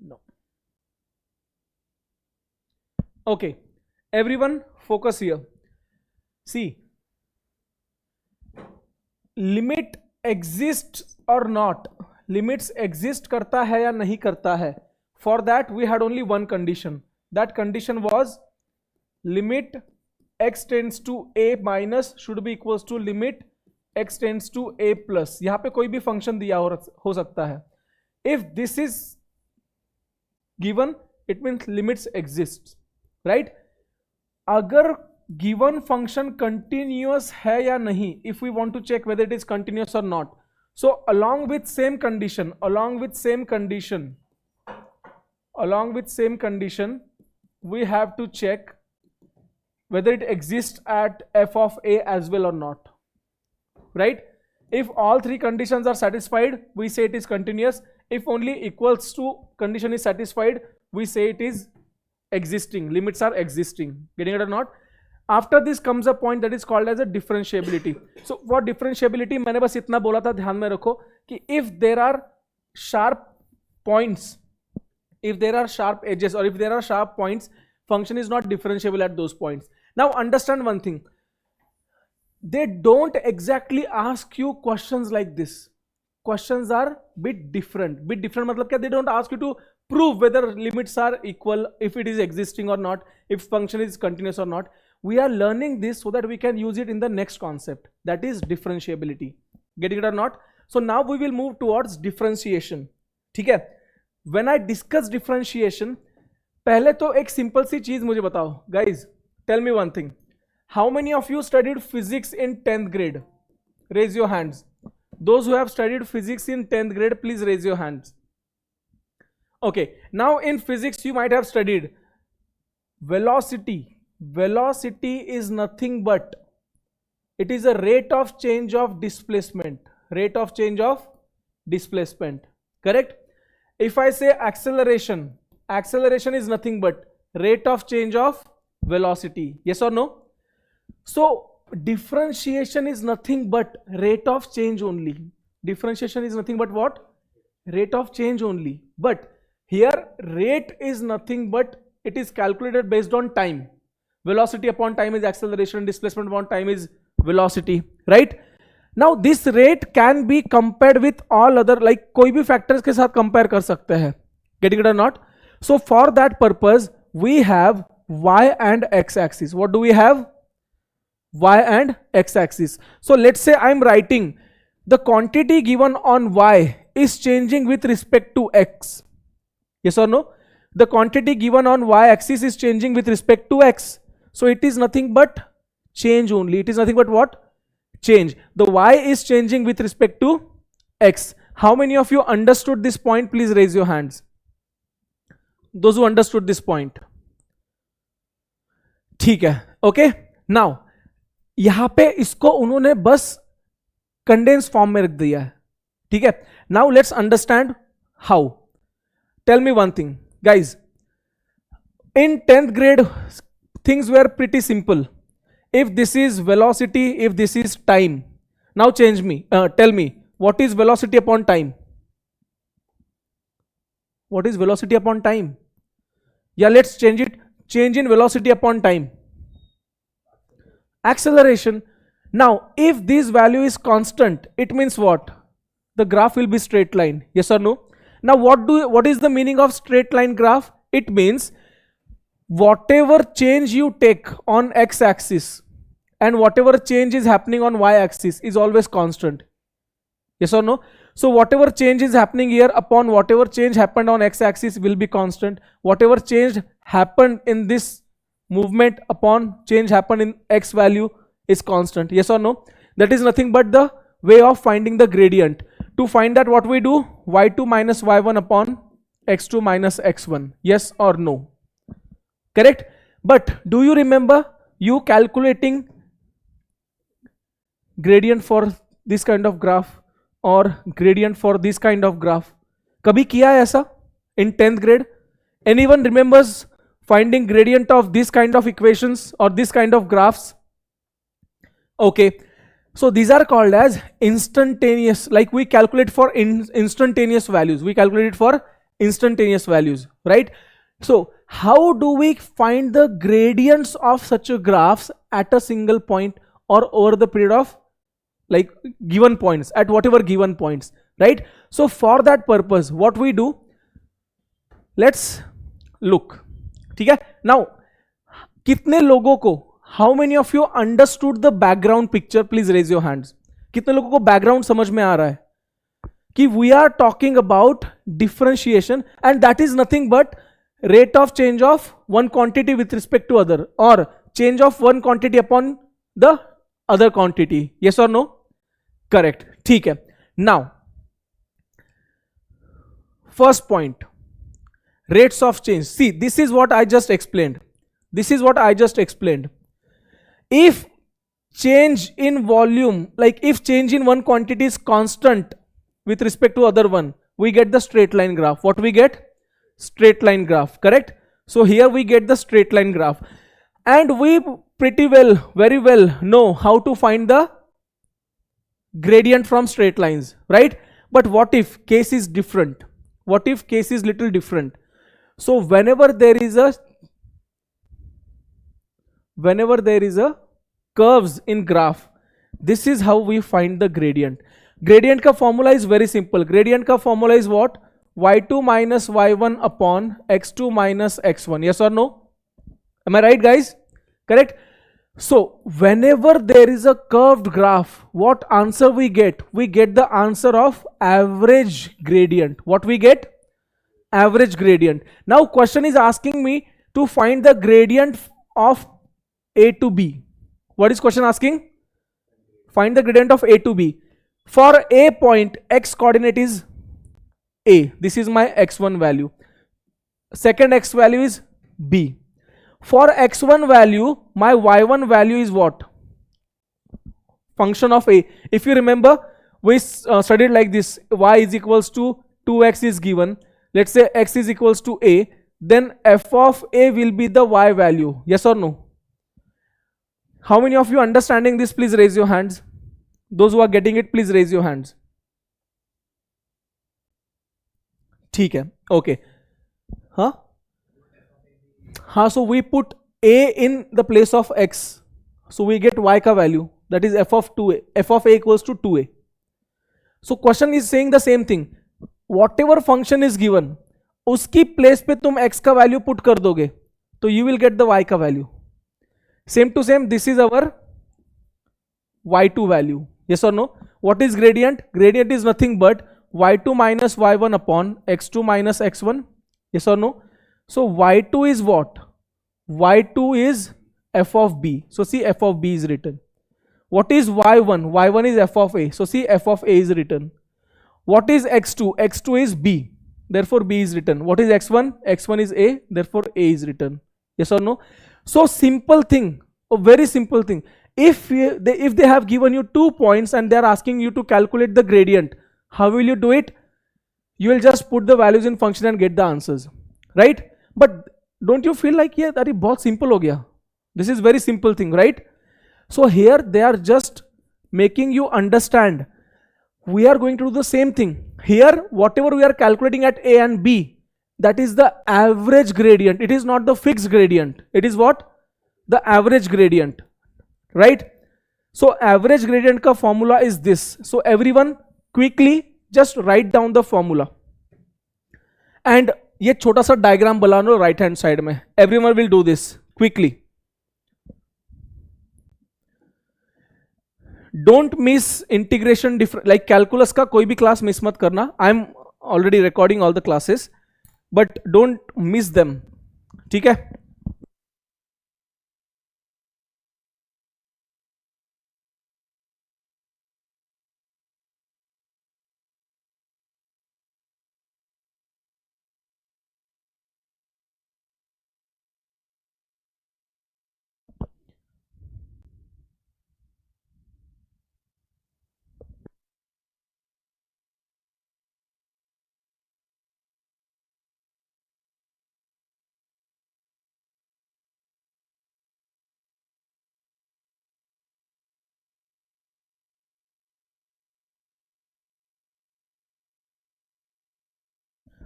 No. Okay, everyone focus here. See, limit exist और not, limits exist करता है या नहीं करता है. For that we had only one condition. That condition was limit x tends to a minus should be equals to limit x tends to a plus. यहां पे कोई भी फंक्शन दिया हो सकता है. If this is given it means limits exist, right. अगर given function continuous है या नहीं, if we want to check whether it is continuous और not, so along with same condition we have to check whether it exists at f of a as well or not, right. If all three conditions are satisfied, we say it is continuous. If only equals to condition is satisfied, we say it is existing, limits are existing. Getting it or not? After this comes a point that is called as a differentiability. So for differentiability मैंने बस इतना बोला था, ध्यान में रखो कि if there are sharp points, if there are sharp edges or if there are sharp points, function is not differentiable at those points. Now understand one thing, they don't exactly ask you questions like this. Questions are bit different मतलब क्या, they don't ask you to prove whether limits are equal, if it is existing or not, if function is continuous or not. We are learning this so that we can use it in the next concept, that is differentiability. Getting it or not? So now we will move towards differentiation. ठीक है. When I discuss differentiation, पहले तो एक simple सी चीज मुझे बताओ guys, tell me one thing. How many of you studied physics in 10th grade? Raise your hands. Those who have studied physics in 10th grade, please raise your hands. Okay, now in physics you might have studied velocity. Velocity is nothing but, it is a rate of change of displacement. Rate of change of displacement, correct. If I say acceleration, acceleration is nothing but rate of change of velocity. Yes or no? So differentiation is nothing but rate of change only. Differentiation is nothing but what? Rate of change only. But here rate is nothing but it is calculated based on time. Velocity upon time is acceleration, displacement upon time is velocity, right. Now this rate can be compared with all other, like कोई भी factors के साथ compare कर सकते हैं. Getting it or not? So for that purpose we have y and x axis. What do we have? Y and x axis. So let's say I'm writing the quantity given on y is changing with respect to x. Yes or no? The quantity given on y axis is changing with respect to x. So it is nothing but change only. It is nothing but what? Change. The y is changing with respect to x. How many of you understood this point? Please raise your hands. Those who understood this point. ठीक है. Okay. Now यहां पे इसको उन्होंने बस condense form में रख दिया है. ठीक है. Now let's understand how. Tell me one thing, guys. In 10th grade things were pretty simple. If this is velocity, if this is time, now tell me what is velocity upon time? What is velocity upon time? Yeah, let's change it. Change in velocity upon time. Acceleration. Now if this value is constant, it means what? The graph will be straight line. Yes or no? Now what is the meaning of straight line graph? It means whatever change you take on x axis and whatever change is happening on y axis is always constant. Yes or no? So whatever change is happening here upon whatever change happened on x axis will be constant. Whatever change happened in this movement upon change happened in x value is constant. Yes or no? That is nothing but the way of finding the gradient. To find that, what we do? y2 minus y1 upon x2 minus x1. Yes or no? Correct. But do you remember you calculating gradient for this kind of graph or gradient for this kind of graph? कभी किया है ऐसा in 10th grade? Anyone remembers finding gradient of this kind of equations or this kind of graphs? Okay, so these are called as instantaneous, like we calculate for instantaneous values, we calculate it for instantaneous values, right? So how do we find the gradients of such a graphs at a single point or over the period of like given points, at whatever given points, right? So for that purpose what we do, let's look. ठीक है, now कितने लोगों को, how many of you understood the background picture, please raise your hands. कितने लोगों को background समझ में आ रहा है कि we are talking about differentiation and that is nothing but rate of change of one quantity with respect to other, or change of one quantity upon the other quantity. Yes or no? Correct. ठीक है. Now first point, rates of change. See, this is what I just explained. This is what I just explained. If change in volume, like if change in one quantity is constant with respect to other one, we get the straight line graph. What we get? Straight line graph, correct? So here we get the straight line graph, and we pretty well, very well know how to find the gradient from straight lines, right? But what if case is different? What if case is little different? So whenever there is a curves in graph, this is how we find the gradient. Gradient ka formula is very simple. Gradient ka formula is what? y2 minus y1 upon x2 minus x1. Yes or no? Am I right, guys? Correct. So whenever there is a curved graph, what answer we get? We get the answer of average gradient. What we get? Average gradient. Now question is asking me to find the gradient of a to b. What is question asking? Find the gradient of a to b. For a point, x coordinate is a. This is my x1 value. Second x value is b. For x1 value, my y1 value is what? Function of a. If you remember, we studied like this. Y is equals to 2x is given. Let's say x is equals to a. Then f of a will be the y value. Yes or no? How many of you understanding this? Please raise your hands. Those who are getting it, please raise your hands. ठीक है, okay. हाँ हाँ, so we put a in the place of x, so we get y का value, that is f of 2a, f of a equals to 2a. So question is saying the same thing. Whatever function is given, उसकी place पे तुम x का value put कर दोगे, तो you will get the y का value. Same to same, this is our y2 value. Yes or no? What is gradient? Gradient is nothing but y2 minus y1 upon x2 minus x1. Yes or no? So y2 is what? Y2 is f of b. So see, f of b is written. What is y1? Y1 is f of a. So see, f of a is written. What is x2? X2 is b. Therefore b is written. What is x1? X1 is a. Therefore a is written. Yes or no? So simple thing, a very simple thing. If they have given you 2 points and they are asking you to calculate the gradient, how will you do it? You will just put the values in function and get the answers, right? But don't you feel like, yeah, that is बहुत simple हो गया? This is very simple thing, right? So here they are just making you understand. We are going to do the same thing. Here, whatever we are calculating at a and b, that is the average gradient. It is not the fixed gradient. It is what? The average gradient, right? So average gradient ka formula is this. So everyone quickly just write down the formula. And ये छोटा सा diagram बना लो right hand side में. Everyone will do this quickly. Don't miss integration like calculus का कोई भी class miss मत करना. I'm already recording all the classes, but don't miss them. ठीक है?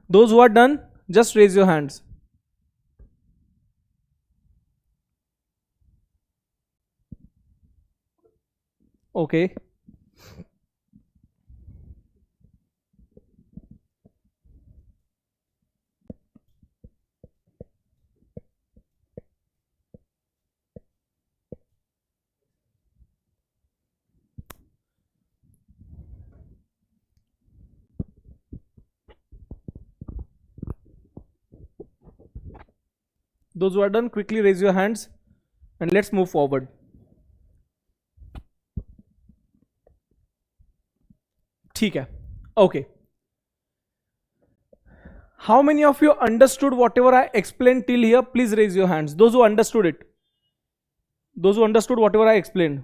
Those who are done, just raise your hands. Okay. Those who are done, quickly raise your hands and let's move forward. ठीक है. Okay. How many of you understood whatever I explained till here? Please raise your hands. Those who understood it. Those who understood whatever I explained.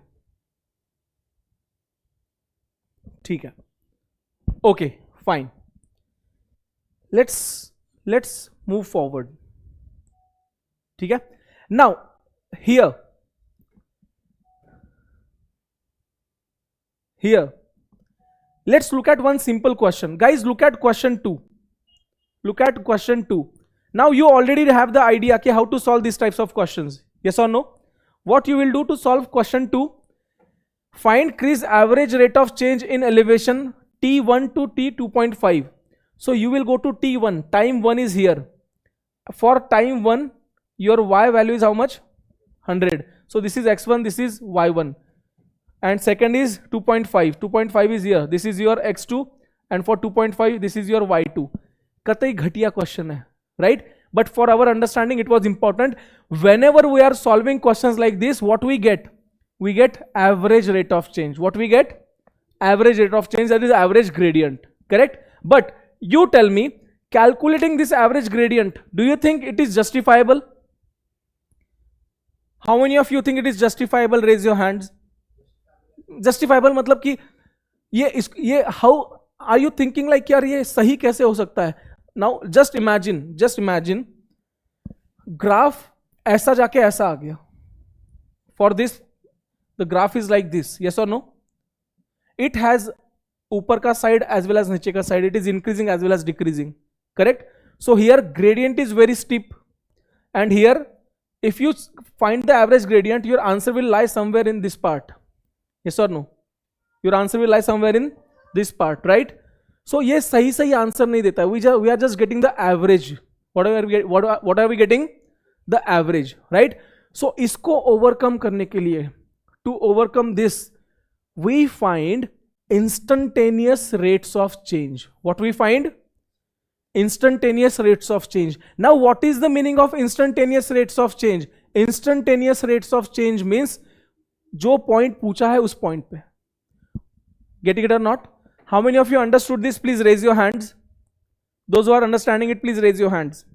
ठीक है. Okay, fine. Let's move forward. ठीक है. Now here let's look at one simple question. Guys, look at question 2. Look at question 2. Now you already have the idea okay, how to solve these types of questions. Yes or no? What you will do to solve question 2? Find Chris average rate of change in elevation T1 to T2.5. So you will go to T1. Time 1 is here. For time 1, your y value is how much? 100. So this is x1, this is y1. And second is 2.5. 2.5 is here. This is your x2. And for 2.5, this is your y2. Katai ghatiya question hai, right? But for our understanding, it was important. Whenever we are solving questions like this, what we get? We get average rate of change. What we get? Average rate of change, that is average gradient. Correct? But you tell me, calculating this average gradient, do you think it is justifiable? How many of you think it is justifiable? Raise your hands. Justifiable मतलब कि ये how are you thinking like यार ये सही कैसे हो सकता है? Now just imagine graph ऐसा जाके ऐसा आ गया. For this the graph is like this. Yes or no? It has ऊपर का side as well as नीचे का side. It is increasing as well as decreasing. Correct? So here gradient is very steep, and here if you find the average gradient, your answer will lie somewhere in this part. Yes or no? Your answer will lie somewhere in this part, right? So ये सही answer नहीं देता. We are just getting the average. What are we getting? The average, right? So इसको overcome करने के लिए, to overcome this, we find instantaneous rates of change. What we find? Instantaneous rates of change. Now what is the meaning of instantaneous rates of change? Instantaneous rates of change means जो point पूछा है उस point पे. Getting it or not? How many of you understood this? Please raise your hands. Those who are understanding it, please raise your hands.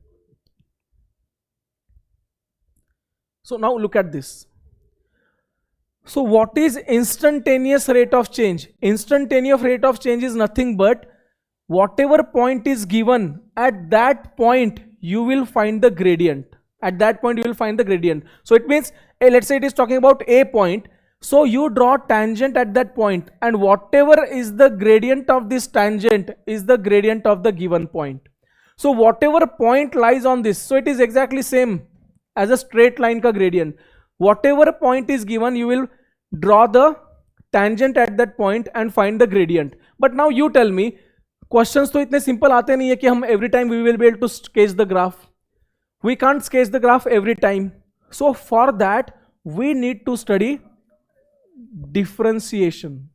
So now look at this. So what is instantaneous rate of change? Instantaneous rate of change is nothing but whatever point is given, at that point you will find the gradient. At that point you will find the gradient. So it means, let's say it is talking about a point. So you draw tangent at that point, and whatever is the gradient of this tangent is the gradient of the given point. So whatever point lies on this, so it is exactly same as a straight line ka gradient. Whatever point is given, you will draw the tangent at that point and find the gradient. But now you tell me, questions तो इतने simple आते नहीं है कि हम every time we will be able to sketch the graph. We can't sketch the graph every time. So for that, we need to study differentiation.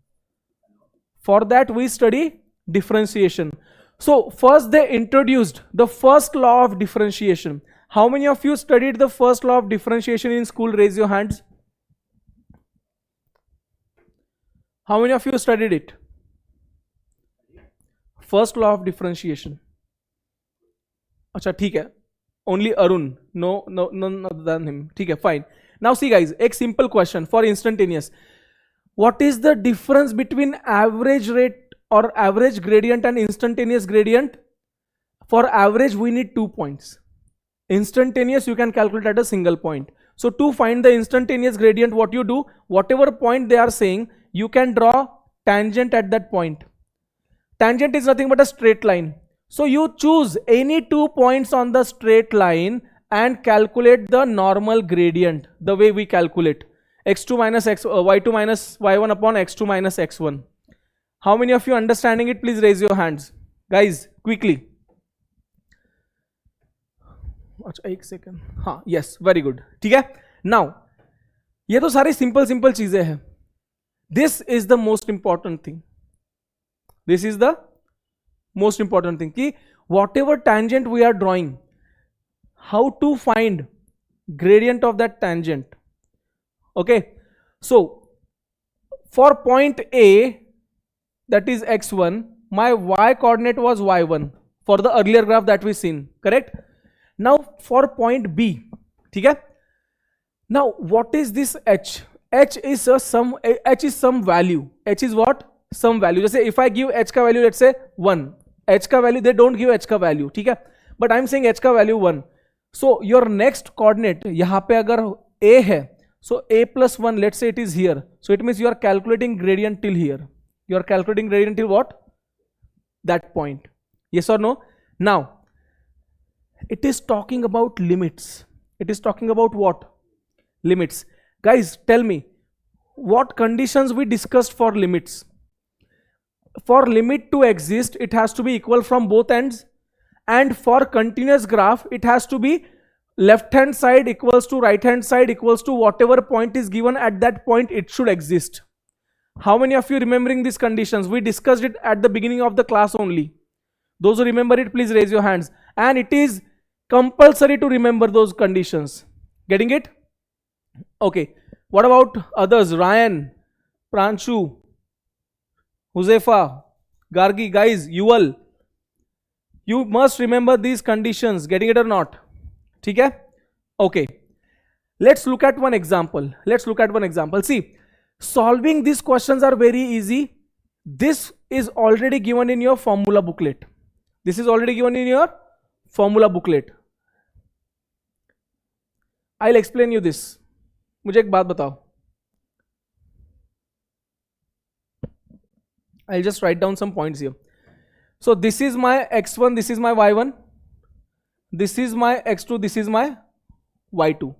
For that, we study differentiation. So first they introduced the first law of differentiation. How many of you studied the first law of differentiation in school? Raise your hands. How many of you studied it? First law of differentiation. अच्छा ठीक है. Only Arun. No, none other than him. ठीक है, fine. Now see guys, एक simple question for instantaneous. What is the difference between average rate or average gradient and instantaneous gradient? For average, we need 2 points. Instantaneous, you can calculate at a single point. So to find the instantaneous gradient, what you do, whatever point they are saying, you can draw tangent at that point. Tangent is nothing but a straight line. So you choose any 2 points on the straight line and calculate the normal gradient the way we calculate x2 minus x y2 minus y1 upon x2 minus x1. How many of you understanding it? Please raise your hands, guys, quickly. अच्छा एक second, हाँ yes very good, ठीक है. Now ये तो सारी simple simple चीजें हैं. This is the most important thing. This is the most important thing कि whatever tangent we are drawing, how to find gradient of that tangent. Okay, so for point A, that is x1, my y coordinate was y1 for the earlier graph that we seen, correct? Now for point B, ठीक है. Now what is this h? H is some value. H is what? Some value. जैसे if I give h का value let's say 1, h का value, they don't give h का value, ठीक है, but I'm saying h का value 1. So your next coordinate यहाँ पे अगर a है, so a plus 1, let's say it is here, so it means you are calculating gradient till here. You are calculating gradient till what? That point. Yes or no? Now it is talking about limits. It is talking about what? Limits. Guys, tell me what conditions we discussed for limits. For limit to exist, it has to be equal from both ends, and for continuous graph it has to be left hand side equals to right hand side equals to whatever point is given at that point it should exist. How many of you remembering these conditions? We discussed it at the beginning of the class only. Those who remember it, please raise your hands. And it is compulsory to remember those conditions. Getting it? Okay. What about others? Ryan, Pranshu, Huzefa, Gargi, guys, Yuval. You must remember these conditions. Getting it or not? ठीक है? Okay. Let's look at one example. Let's look at one example. See, solving these questions are very easy. This is already given in your formula booklet. This is already given in your formula booklet. I'll explain you this. मुझे एक बात बताओ. I'll just write down some points here. So this is my x1, this is my y1, this is my x2, this is my y2.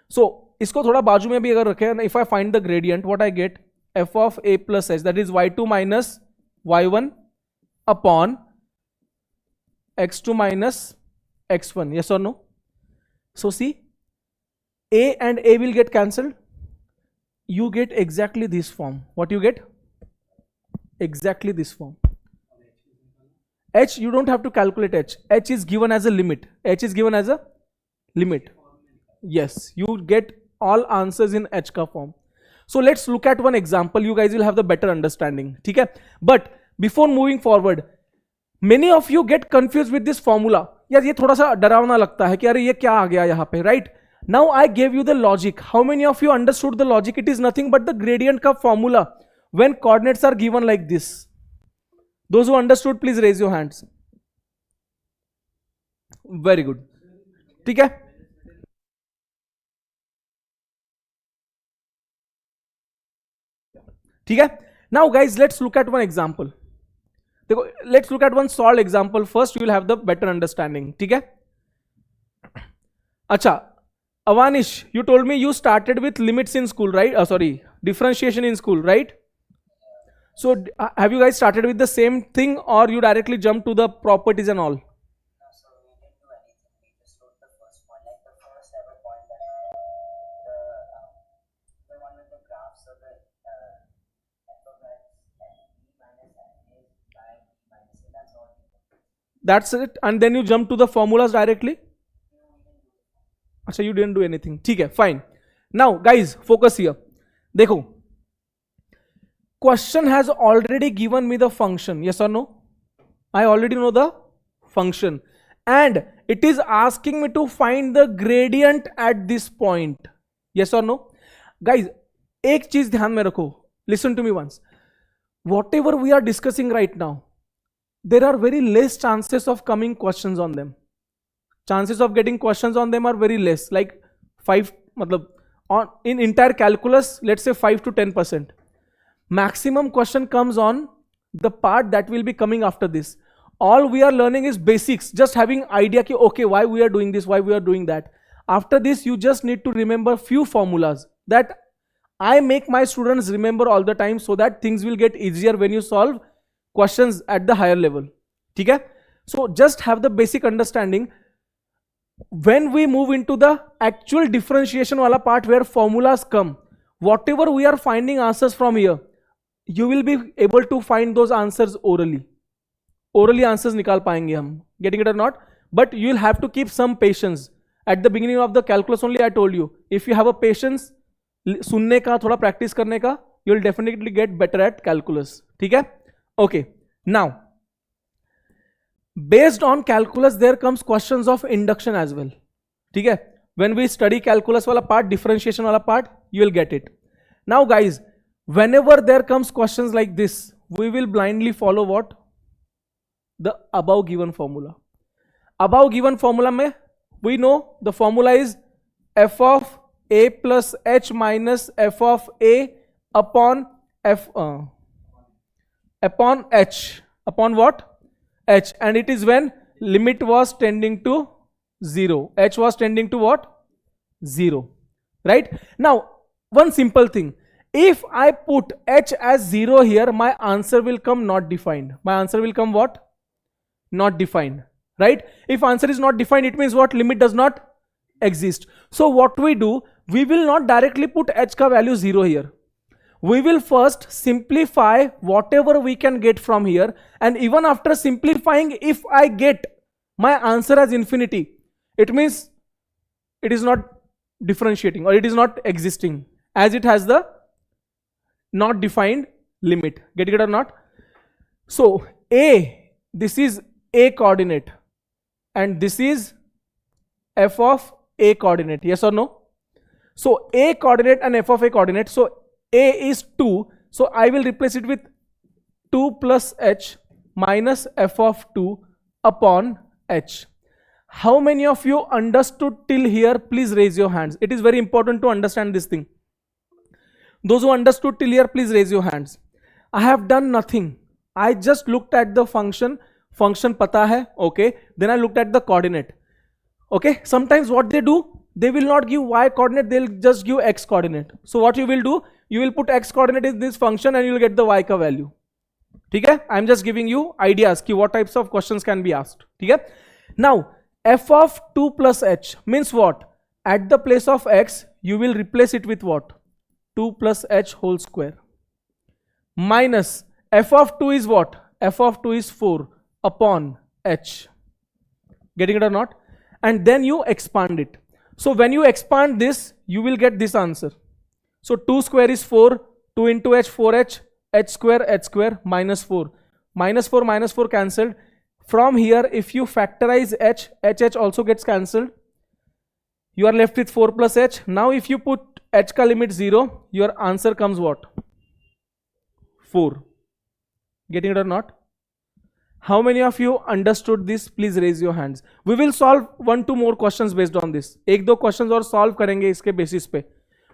So इसको थोड़ा बाजू में भी अगर रखें, if I find the gradient, what I get? f of a plus h, that is y2 minus y1 upon x2 minus x1. Yes or no? So see, a and a will get cancelled. You get exactly this form. What you get? Exactly this form. H, you don't have to calculate h. H is given as a limit. H is given as a limit. Yes, you get all answers in h ka form. So let's look at one example. You guys will have the better understanding. ठीक है? But before moving forward, many of you get confused with this formula. यार ये थोड़ा सा डरावना लगता है कि अरे ये क्या आ गया यहाँ पे, right? Now I gave you the logic. How many of you understood the logic? It is nothing but the gradient का formula when coordinates are given like this. Those who understood, please raise your hands. Very good. ठीक है? ठीक है? Now guys, let's look at one example. देखो, let's look at one solved example first. You will have the better understanding. ठीक है? अच्छा, Avanish, you told me you started with limits in school, right? Sorry, differentiation in school, right? So have you guys started with the same thing, or you directly jumped to the properties and all? No, so we didn't do anything. We just wrote the first point, like the first ever point that the one with the graphs of the f of x and b minus f is by b minus a. That's all. That's it. And then you jump to the formulas directly? No, we didn't do it. अच्छा, you didn't do anything. ठीक है, fine. Now guys, focus here. देखो, question has already given me the function. Yes or no? I already know the function, and it is asking me to find the gradient at this point. Yes or no? Guys, एक चीज ध्यान में रखो. Listen to me once. Whatever we are discussing right now, there are very less chances of coming questions on them. Chances of getting questions on them are very less, like 5, मतलब on in entire calculus, let's say 5 to 10%. Maximum question comes on the part that will be coming after this. all we are learning is basics, just having idea ki okay, why we are doing this, why we are doing that. After this you just need to remember few formulas that I make my students remember all the time, so that things will get easier when you solve questions at the higher level. ठीक है? So just have the basic understanding. When we move into the actual differentiation wala part where formulas come, whatever we are finding answers from here, you will be able to find those answers orally. Orally answers निकाल पाएंगे हम. Getting it or not? But you will have to keep some patience. At the beginning of the calculus only I told you, if you have a patience, सुनने का, थोड़ा practice करने का, you will definitely get better at calculus. ठीक है? Okay. Now, based on calculus there comes questions of induction as well. ठीक है? When we study calculus वाला part, differentiation वाला part, you will get it. Now guys, whenever there comes questions like this, we will blindly follow what? The above given formula. Above given formula में we know the formula is f of a plus h minus f of a upon f upon h, upon what? H, and it is when limit was tending to 0. H was tending to what? 0. Right? Now, one simple thing. If I put h as 0 here, my answer will come not defined. My answer will come what? Not defined. Right? If answer is not defined, it means what? Limit does not exist. So what we do, we will not directly put h ka value 0 here. We will first simplify whatever we can get from here, and even after simplifying, if I get my answer as infinity, it means it is not differentiating or it is not existing, as it has the not defined limit. Getting it or not? So a, this is a coordinate and this is f of a coordinate. Yes or no? So a coordinate and f of a coordinate. So a is 2, so I will replace it with 2 plus h minus f of 2 upon h. How many of you understood till here? Please raise your hands. It is very important to understand this thing. Those who understood till here, please raise your hands. I have done nothing. I just looked at the function. Function pata hai, okay. Then I looked at the coordinate. Okay. Sometimes what they do, they will not give y coordinate, they'll just give x coordinate. So what you will do, you will put x coordinate in this function and you will get the y ka value. Okay? I'm just giving you ideas ki what types of questions can be asked. Okay? Now, f of 2 plus h means what? At the place of x, you will replace it with what? 2 plus h whole square. Minus f of 2 is what? F of 2 is 4 upon h. Getting it or not? And then you expand it. So when you expand this, you will get this answer. So 2 square is 4, 2 into h, 4h, h square, minus 4. Minus 4 cancelled. From here, if you factorize h, h also gets cancelled. You are left with 4 plus h. Now if you put h ka limit 0, your answer comes what? 4. Getting it or not? How many of you understood this? Please raise your hands. We will solve 1-2 more questions based on this. 1-2 questions और solve करेंगे इसके basis पे.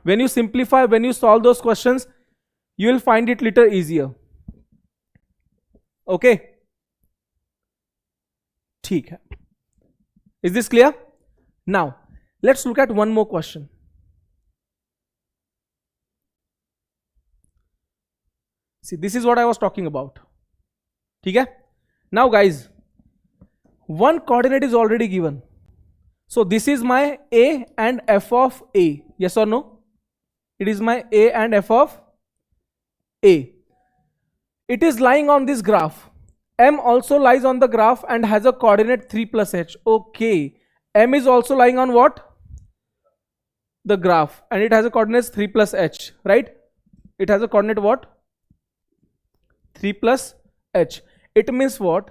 When you simplify, when you solve those questions, you will find it little easier. Okay? ठीक है. Is this clear? Now, let's look at one more question. See, this is what I was talking about. ठीक है? Now guys, one coordinate is already given. So this is my a and f of a. Yes or no? It is my a and f of a. It is lying on this graph. M also lies on the graph and has a coordinate 3 plus h. Okay. M is also lying on what? The graph. And it has a coordinates 3 plus h. Right? It has a coordinate what? 3 plus h. It means what?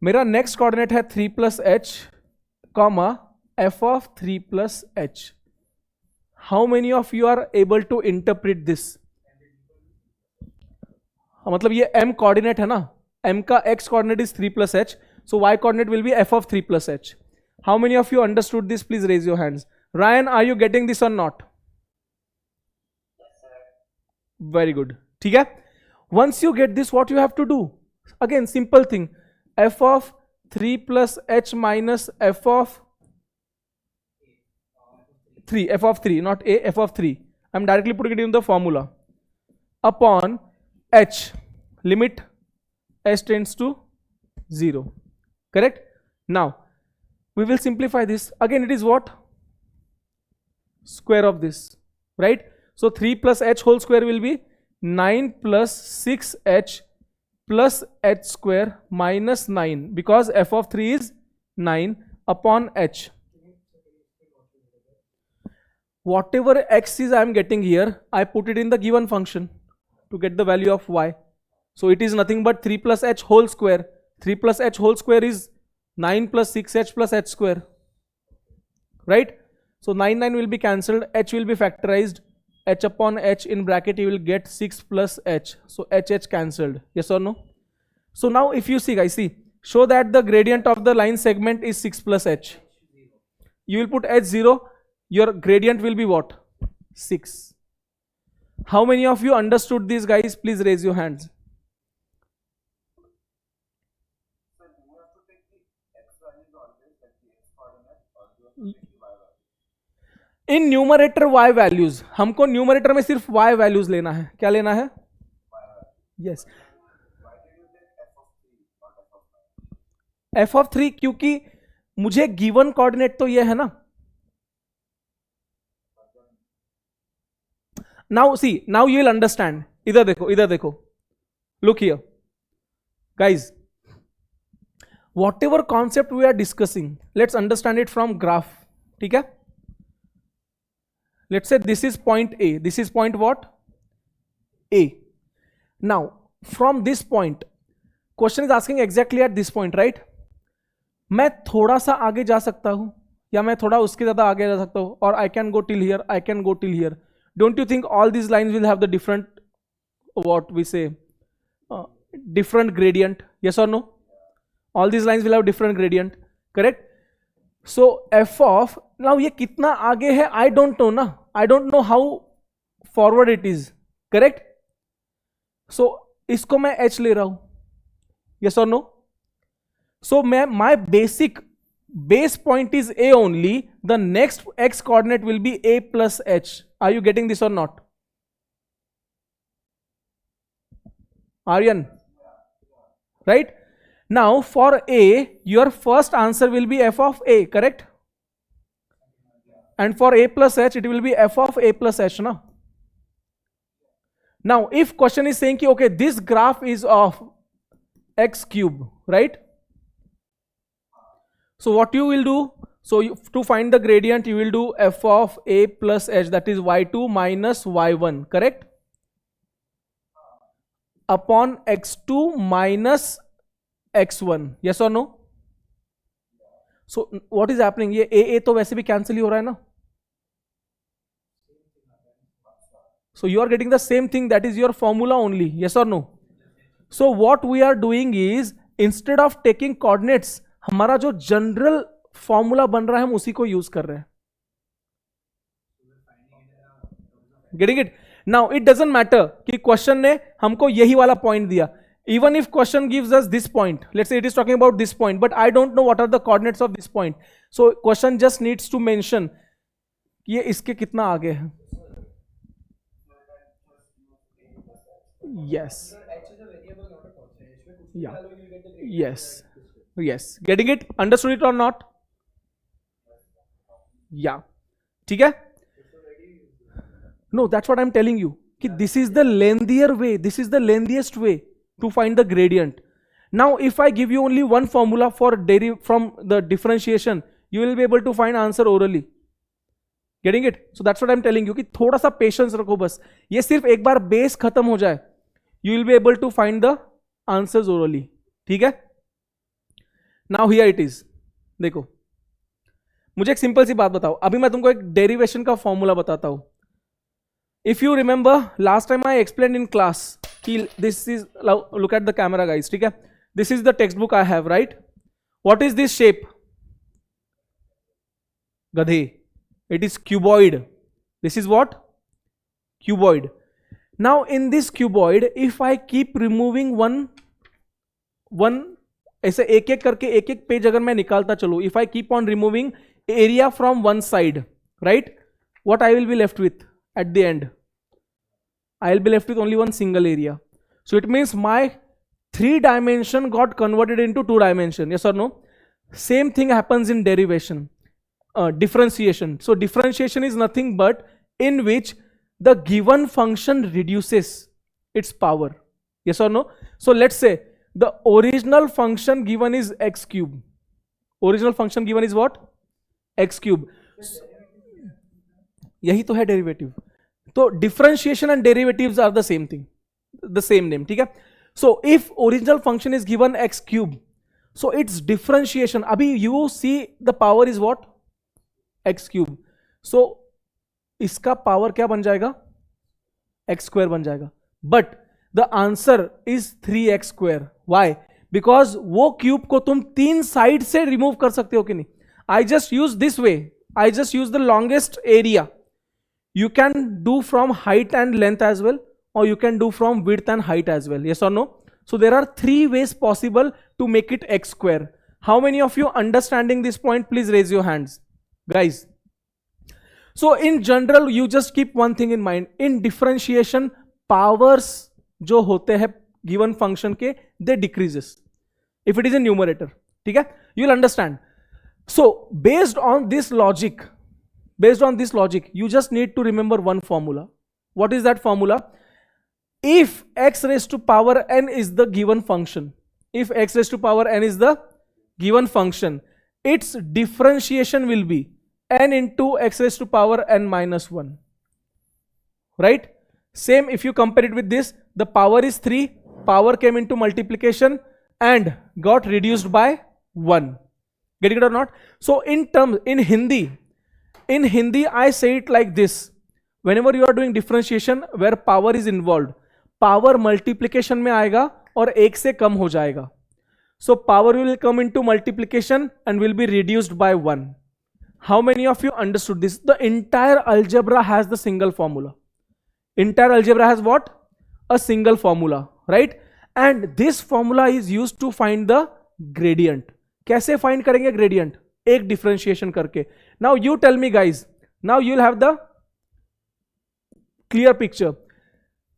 मेरा next coordinate है 3 plus h, comma f of 3 plus h. How many of you are able to interpret this? मतलब ये m coordinate है ना? M का x coordinate is 3 plus h. So y coordinate will be f of 3 plus h. How many of you understood this? Please raise your hands. Ryan, are you getting this or not? Yes, sir. Very good. ठीक है? Once you get this, what you have to do? Again, simple thing. f of 3 plus h minus f of 3, f of 3, not a, f of 3. I'm directly putting it in the formula upon h, limit h tends to 0. Correct? Now we will simplify this. Again, it is what? Square of this, right? So 3 plus h whole square will be 9 plus 6h plus h square minus 9, because f of 3 is 9 upon h. Whatever x is I am getting here, I put it in the given function to get the value of y. So it is nothing but 3 plus h whole square. 3 plus h whole square is 9 plus 6h plus h square, right? So 9 will be cancelled, h will be factorized, h upon h in bracket you will get 6 plus h. So h cancelled, yes or no? So now if you see guys, see, show that the gradient of the line segment is 6 plus h. You will put h 0, your gradient will be what? 6. How many of you understood this guys? Please raise your hands. In numerator y values, हमको numerator में सिर्फ y values लेना है. क्या लेना है? Yes, f of 3, क्योंकि मुझे गिवन कोऑर्डिनेट तो ये है ना. Now see, now you will understand. इधर देखो, इधर देखो, look here guys. whatever concept we are discussing, let's understand it from graph. ठीक है? Let's say this is point A, this is point what? A. Now from this point, question is asking exactly at this point, right? मैं थोड़ा सा आगे जा सकता हूं या मैं थोड़ा उसके ज्यादा आगे जा सकता हूं, और I can go till here, I can go till here. Don't you think all these lines will have the different, what we say, different gradient? Yes or no? All these lines will have different gradient, correct? So f of, now ये कितना आगे है I don't know ना, I don't know how forward it is, correct? So इसको मैं h ले रहा हूं, yes or no? So my basic base point is A only, the next x coordinate will be A plus h. Are you getting this or not? Aryan, right? Now for A, your first answer will be f of A, correct? And for A plus h, it will be f of A plus h, na? Now if question is saying ki, okay, this graph is of x cube, right? So what you will do, so to find the gradient you will do f of A plus h, that is y2 minus y1, correct? Upon x2 minus x1, yes or no? So what is happening? ये a तो वैसे भी cancel ही हो रहा है ना? So you are getting the same thing, that is your formula only, yes or no? So what we are doing is, instead of taking coordinates, हमारा जो जनरल फॉर्मूला बन रहा है हम उसी को यूज कर रहे हैं. Getting it? Now it doesn't matter कि क्वेश्चन ने हमको यही वाला पॉइंट दिया. Even if question gives us this point, let's say it is talking about this point, but I don't know what are the coordinates of this point. So question just needs to mention कि ये इसके कितना आगे है. Yes. Yeah. Yes. Yes. Getting it? Understood it or not? Yeah. ठीक है? No, that's what I'm telling you. कि this is the lengthier way. This is the lengthiest way to find the gradient. Now if I give you only one formula for from the differentiation, you will be able to find answer orally. Getting it? So that's what I'm telling you कि थोड़ा सा patience रखो बस. ये सिर्फ एक बार base खत्म हो जाए, you will be able to find the answers orally. ठीक है? Now here it is. देखो, मुझे एक सिंपल सी बात बताओ. अभी मैं तुमको एक डेरिवेशन का फॉर्मूला बताता हूं. If you remember, last time I explained in class, this is, look at the camera guys, ठीक है? This is the textbook I have, right? What is this shape? गधे. It is cuboid. This is what? Cuboid. Now in this cuboid, if I keep removing one ऐसे एक एक करके एक एक page अगर मैं निकालता चलूं, if I keep on removing area from one side, right, what I will be left with at the end? I will be left with only one single area. So it means my 3 dimension got converted into 2 dimension. Yes or no? Same thing happens in derivation, differentiation. So differentiation is nothing but in which the given function reduces its power. Yes or no? So let's say the original function given is x cube. Original function given is what? X cube. यही तो है derivative. तो differentiation and derivatives are the same thing, the same name. ठीक है. So if original function is given x cube, so it's differentiation, अभी you see the power is what? X cube. So इसका power क्या बन जाएगा? X square बन जाएगा. But the answer is 3x square. Why? Because वो cube को तुम 3 साइड से रिमूव कर सकते हो कि नहीं. I just use this way, I just use the longest area. You can do from height and length as well, or you can do from width and height as well. Yes or no? So there are 3 ways possible to make it x square. How many of you understanding this point? Please raise your hands, guys. So in general, you just keep one thing in mind. In differentiation, powers जो होते हैं given function के, they decreases if it is a numerator. ठीक है? You'll understand. So based on this logic, you just need to remember one formula. What is that formula? If x raised to power n is the given function, its differentiation will be n into x raised to power n minus 1. Right? Same if you compare it with this, the power is 3, power came into multiplication and got reduced by 1. Getting it or not? So in Hindi, I say it like this. Whenever you are doing differentiation where power is involved, power multiplication में आएगा और 1 से कम हो जाएगा. So power will come into multiplication and will be reduced by 1. How many of you understood this? The entire algebra has the single formula. Entire algebra has what? A single formula, right? And this formula is used to find the gradient. कैसे find करेंगे gradient? एक differentiation करके. Now you tell me guys, now you will have the clear picture.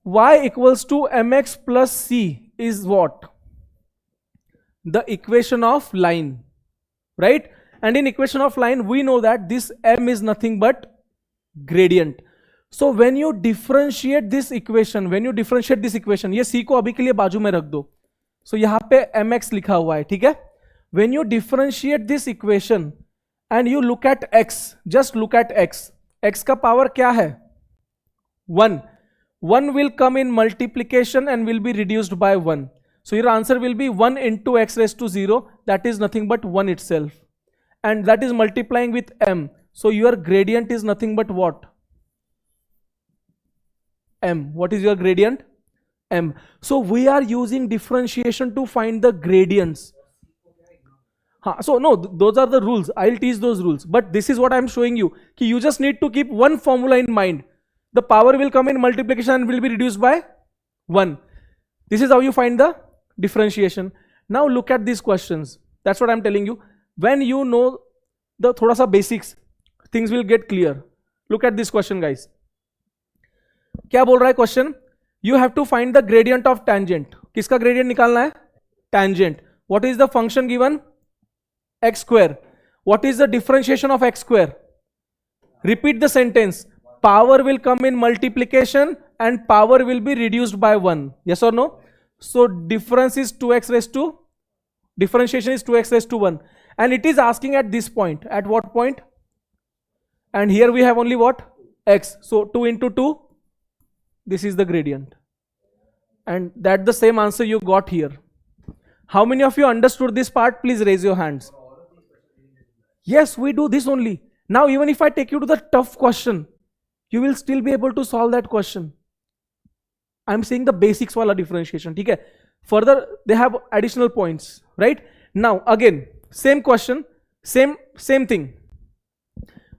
y equals to mx plus c is what? The equation of line, right? And in equation of line we know that this m is nothing but gradient. So when you differentiate this equation, ये c को अभी के लिए बाजू में रख दो. सो यहां पे mx लिखा हुआ है. ठीक है. When you differentiate this equation and you look at x, just look at x का पावर क्या है? 1. 1 will come in multiplication and will be reduced by 1. So your answer will be 1 into x raised to 0, that is nothing but 1 itself. And that is multiplying with m. So your gradient is nothing but what? m. What is your gradient? m. So we are using differentiation to find the gradients. So no, those are the rules. I'll teach those rules. But this is what I'm showing you. You just need to keep one formula in mind. The power will come in multiplication and will be reduced by 1. This is how you find the differentiation. Now look at these questions. That's what I'm telling you. When you know the thoda sa basics, things will get clear. Look at this question, guys. क्या बोल रहा है question? You have to find the gradient of tangent. किसका gradient निकालना है? Tangent. What is the function given? X square. What is the differentiation of x square? Repeat the sentence. Power will come in multiplication and power will be reduced by 1. Yes or no? So difference is 2x raised to, differentiation is 2x raised to 1. And it is asking at this point. At what point? And here we have only what? X. So 2 into 2. This is the gradient. And that's the same answer you got here. How many of you understood this part? Please raise your hands. Yes, we do this only. Now even if I take you to the tough question, you will still be able to solve that question. I'm saying the basics wala differentiation. Okay? Further, they have additional points, right? Now again, same question, same thing.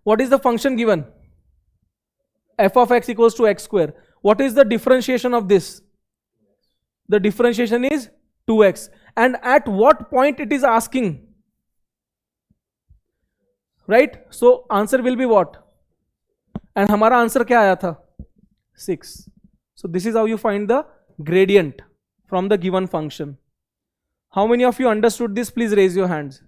What is the function given? F of x equals to x square. What is the differentiation of this? The differentiation is 2x. and at what point it is asking, right? So answer will be what, and हमारा answer क्या आया था 6. So this is how you find the gradient from the given function. How many of you understood this? Please raise your hands.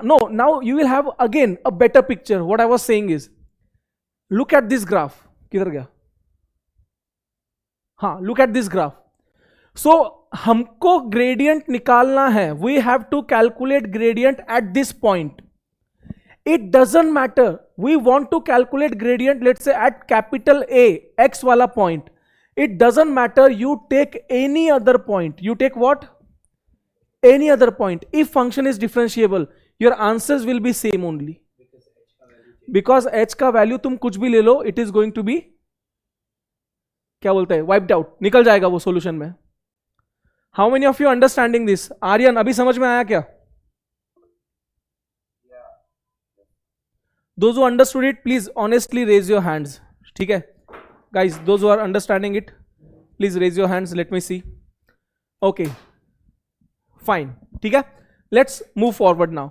No, now you will have again a better picture. What I was saying is, look at this graph. किधर गया? हाँ, look at this graph. So हमको gradient निकालना है. We have to calculate gradient at this point. It doesn't matter. We want to calculate gradient, let's say at capital A, X wala point. It doesn't matter. You take any other point. You take what? Any other point. If function is differentiable, your answers will be same only. Because h का value तुम कुछ भी ले लो, it is going to be क्या बोलते हैं, wiped out, निकल जाएगा वो solution में. How many of you understanding this? Aryan अभी समझ में आया क्या? Those who understood it, please honestly raise your hands. ठीक है guys, those who are understanding it, please raise your hands. Let me see. Okay, fine. ठीक है, let's move forward now.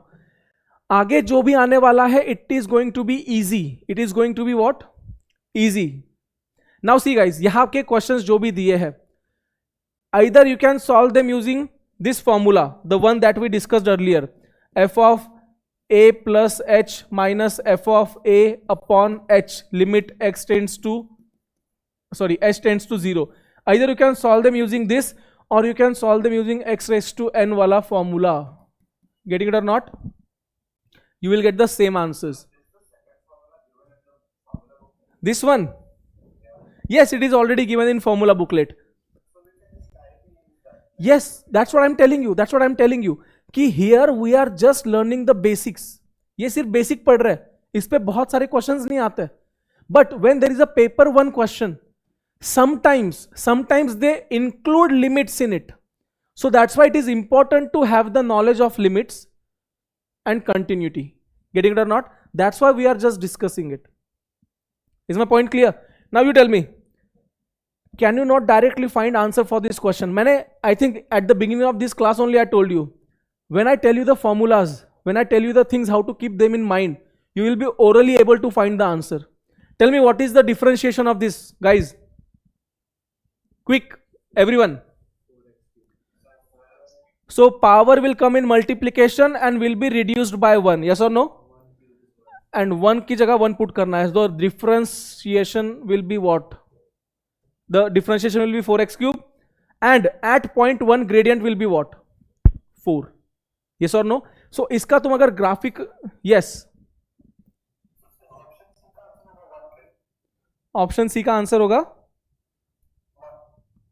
आगे जो भी आने वाला है, it is going to be easy. It is going to be what? Easy. Now see guys, यहाँ के questions जो भी दिए हैं, either you can solve them using this formula, the one that we discussed earlier, f of a plus h minus f of a upon h, limit x tends to, sorry, h tends to 0. Either you can solve them using this, or you can solve them using x raised to n wala formula. Getting it or not? You will get the same answers. This one? Yes, it is already given in formula booklet. Yes, that's what I'm telling you. That's what I'm telling you. कि here we are just learning the basics. ये सिर्फ basic पढ़ रहे हैं. इस पे बहुत सारे questions नहीं आते. But when there is a paper one question, sometimes they include limits in it. So that's why it is important to have the knowledge of limits and continuity. Getting it or not? That's why we are just discussing it. Is my point clear? Now you tell me, can you not directly find answer for this question? I think at the beginning of this class only I told you, when I tell you the formulas, when I tell you the things how to keep them in mind, you will be orally able to find the answer. Tell me what is the differentiation of this, guys? Quick, everyone. So power will come in multiplication and will be reduced by 1. Yes or no? And 1 की जगह 1 put करना है. So differentiation will be what? The differentiation will be 4x cube. And at point 1 gradient will be what? 4. Yes or no? So इसका तुम अगर graphic, yes. Option C का answer होगा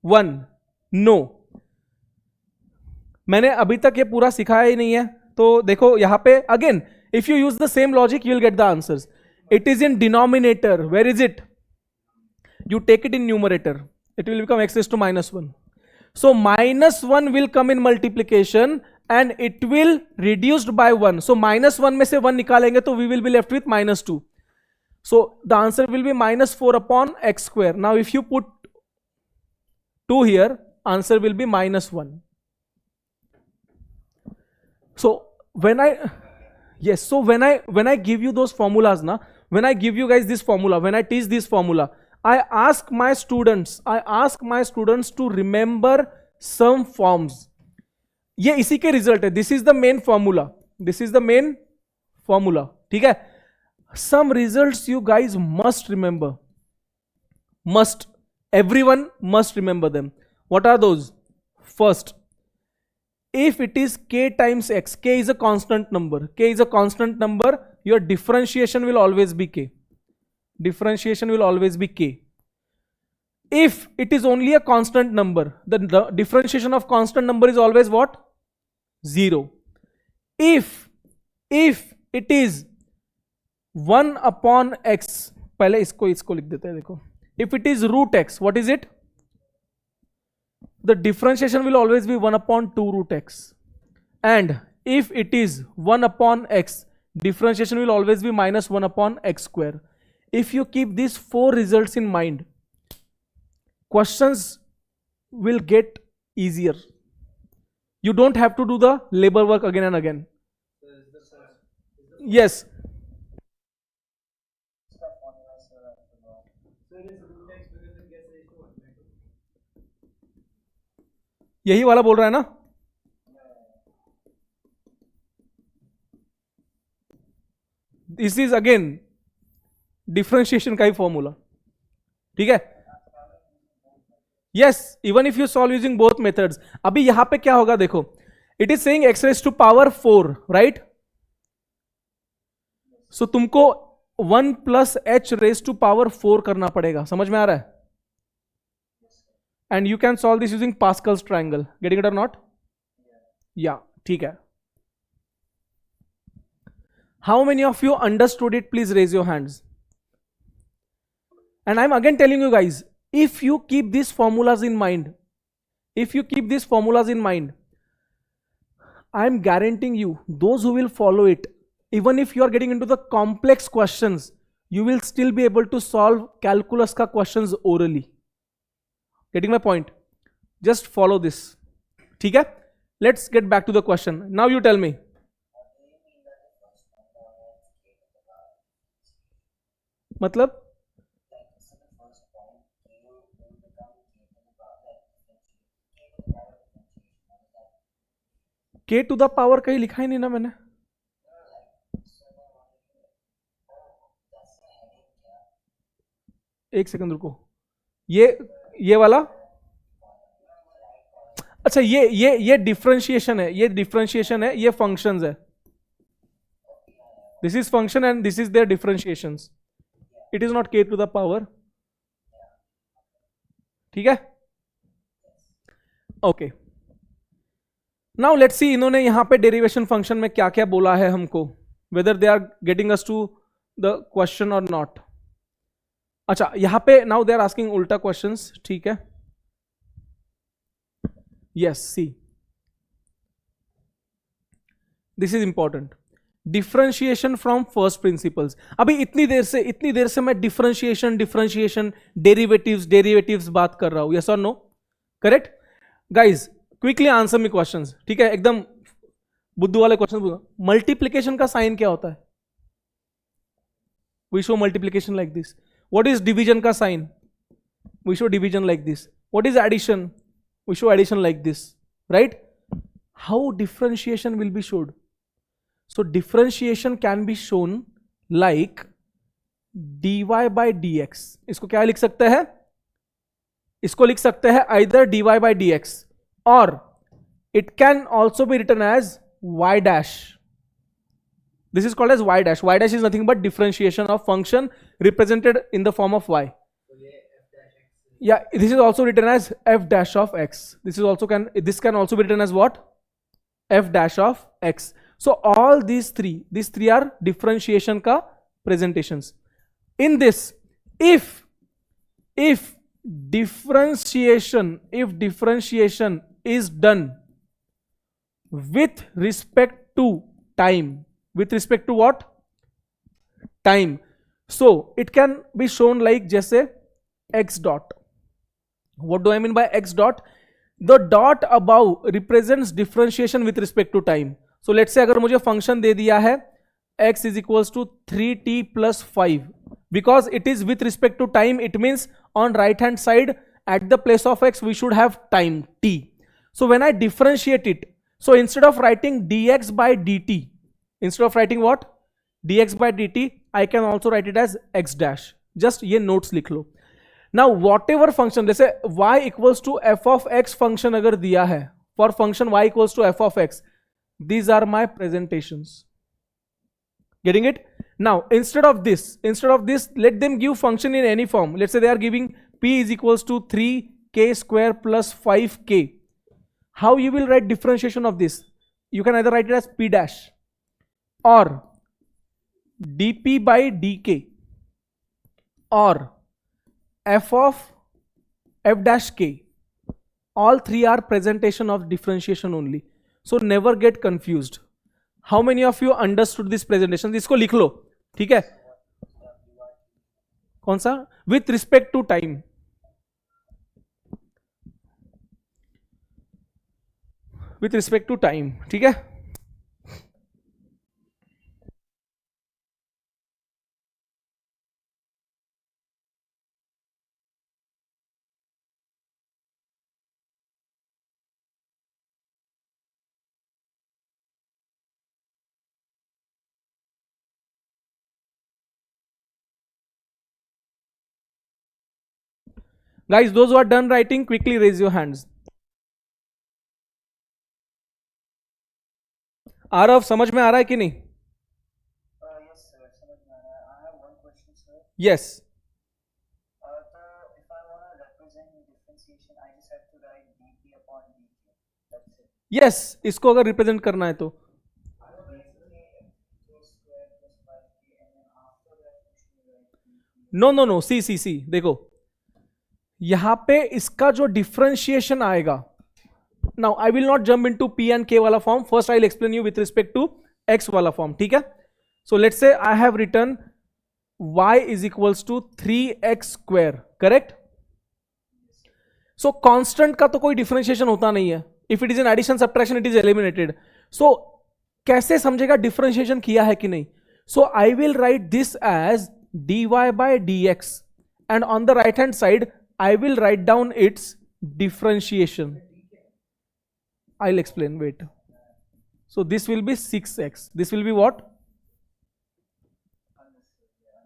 1. No. मैंने अभी तक ये पूरा सिखाया ही नहीं है, तो देखो यहाँ पे again, if you use the same logic, you will get the answers. It is in denominator. Where is it? You take it in numerator. It will become x raised to minus 1. So minus 1 will come in multiplication and it will reduced by 1. So minus 1 में से 1 निकालेंगे तो we will be left with minus 2. So the answer will be minus 4 upon x square. Now if you put 2 here, answer will be minus 1. So when I give you those formulas, when I give you guys this formula, when I teach this formula, I ask my students to remember some forms. ये इसी के result है. This is the main formula. ठीक है? Some results you guys must remember. Everyone must remember them. What are those? First, if it is k times x, k is a constant number. Your differentiation will always be k. If it is only a constant number, the differentiation of constant number is always what? 0. If it is 1 upon x, पहले इसको लिख देते हैं, देखो. If it is root x, what is it? The differentiation will always be 1 upon 2 root x. And if it is 1 upon x, differentiation will always be minus 1 upon x square. If you keep these 4 results in mind, questions will get easier. You don't have to do the labor work again and again. Yes. यही वाला बोल रहा है ना? This is again differentiation का ही formula. ठीक है. Yes, even if you solve using both methods. अभी यहां पे क्या होगा देखो, it is saying x raise to power 4, right? So तुमको 1 plus H raise to power 4 करना पड़ेगा. समझ में आ रहा है? And you can solve this using Pascal's triangle. Getting it और नॉट? या, ठीक है. How many of you understood it? Please raise your hands. And I'm again telling you guys, if you keep these formulas in mind, I'm guaranteeing you, those who will follow it, even if you are getting into the complex questions, you will still be able to solve calculus ka questions orally. Getting my point? Just follow this. ठीक है? Let's get back to the question. Now you tell me. मतलब k to the power कहीं लिखा ही नहीं ना मैंने. एक second रुको. ये वाला, अच्छा ये डिफरेंशिएशन है, ये फंक्शंस है. This is function and this is their differentiations. It is not k to the power. ठीक है. ओके. नाउ लेट्स सी इन्होंने यहां पे डेरिवेशन फंक्शन में क्या क्या बोला है हमको, whether they are getting us to the question और नॉट. अच्छा, यहां पे नाउ दे आर आस्किंग उल्टा क्वेश्चंस. ठीक है. Yes, see this is important. Differentiation from first principles. अभी इतनी देर से मैं डिफरेंशिएशन डेरिवेटिव्स बात कर रहा हूं. यस और no? Correct guys? Quickly answer me questions. ठीक है, एकदम बुद्धू वाले क्वेश्चन. मल्टीप्लीकेशन का साइन क्या होता है? We show multiplication like this. What is division का sign? We show division like this. What is addition? We show addition like this, right? How differentiation will be showed? So differentiation can be shown like dy by dx. इसको क्या लिख सकते हैं? इसको लिख सकते हैं either dy by dx or it can also be written as y dash. This is called as y dash. Y dash is nothing but differentiation of function represented in the form of y. Yeah, this is also written as f dash of x. This can also be written as what? F dash of x. So all these three are differentiation ka presentations. In this, if differentiation is done with respect to time, with respect to what? Time. So it can be shown like जैसे x dot. What do I mean by x dot? The dot above represents differentiation with respect to time. So let's say अगर मुझे function दे दिया है x is equals to 3t plus 5, because it is with respect to time, it means on right hand side at the place of x we should have time t. So when I differentiate it, so instead of writing dx by dt, instead of writing what? dx by dt, I can also write it as x dash. Just ये notes लिख लो. Now whatever function, जैसे y equals to f of x function अगर दिया है, for function y equals to f of x, these are my presentations. Getting it? Now instead of this, let them give function in any form. Let's say they are giving p is equals to 3k square plus 5k. How you will write differentiation of this? You can either write it as p dash or dp by dk or f of f dash k. All three are presentation of differentiation only. So never get confused. How many of you understood this presentation? इसको लिख लो. ठीक है? कौन सा? With respect to time. With respect to time. ठीक है. Guys, those who are done writing, quickly raise your hands. Aarav, समझ में आ रहा है कि नहीं? Yes, sir. समझ में आ रहा है. I have one question, sir. Yes. So if I want to represent differentiation, I just have to write dp upon dt. That's it. Yes. इसको अगर रिप्रेजेंट करना है तो नो सी देखो, यहां पे इसका जो डिफरेंशिएशन आएगा. Now I will not jump into P and K वाला form. First I will explain you with respect to x वाला फॉर्म. ठीक है. So let's say I have written y is equals to 3x square. Correct. So constant का तो कोई differentiation होता नहीं है. If it is an addition subtraction it is eliminated. So कैसे समझेगा डिफरेंशिएशन किया है कि नहीं? So I will write this as dy by dx and on the right hand side I will write down its differentiation. I'll explain, wait. So this will be 6x. This will be what?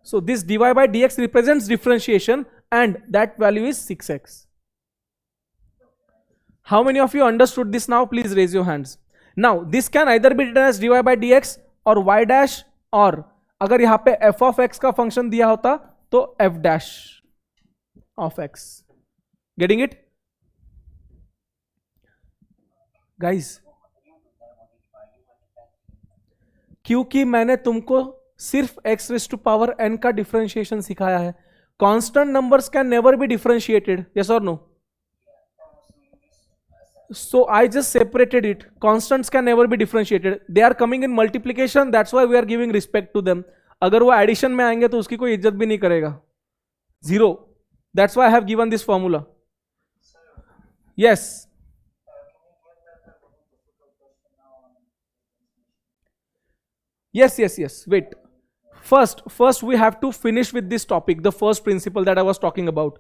So this dy by dx represents differentiation and that value is 6x. How many of you understood this now? Please raise your hands. Now this can either be written as dy by dx or y dash, or अगर यहां पे f of x का function दिया होता तो f dash of x. Getting it? Guys, क्योंकि मैंने तुमको सिर्फ x raise to power n का डिफरेंशिएशन सिखाया है. Constant numbers can never be differentiated. Yes और no? So I just separated it. Constants can never be differentiated. They are coming in multiplication. That's why we are giving respect to them. अगर वो addition में आएंगे तो उसकी कोई इज्जत भी नहीं करेगा. Zero. That's why I have given this formula. Yes. Yes. Wait. First we have to finish with this topic, the first principle that I was talking about.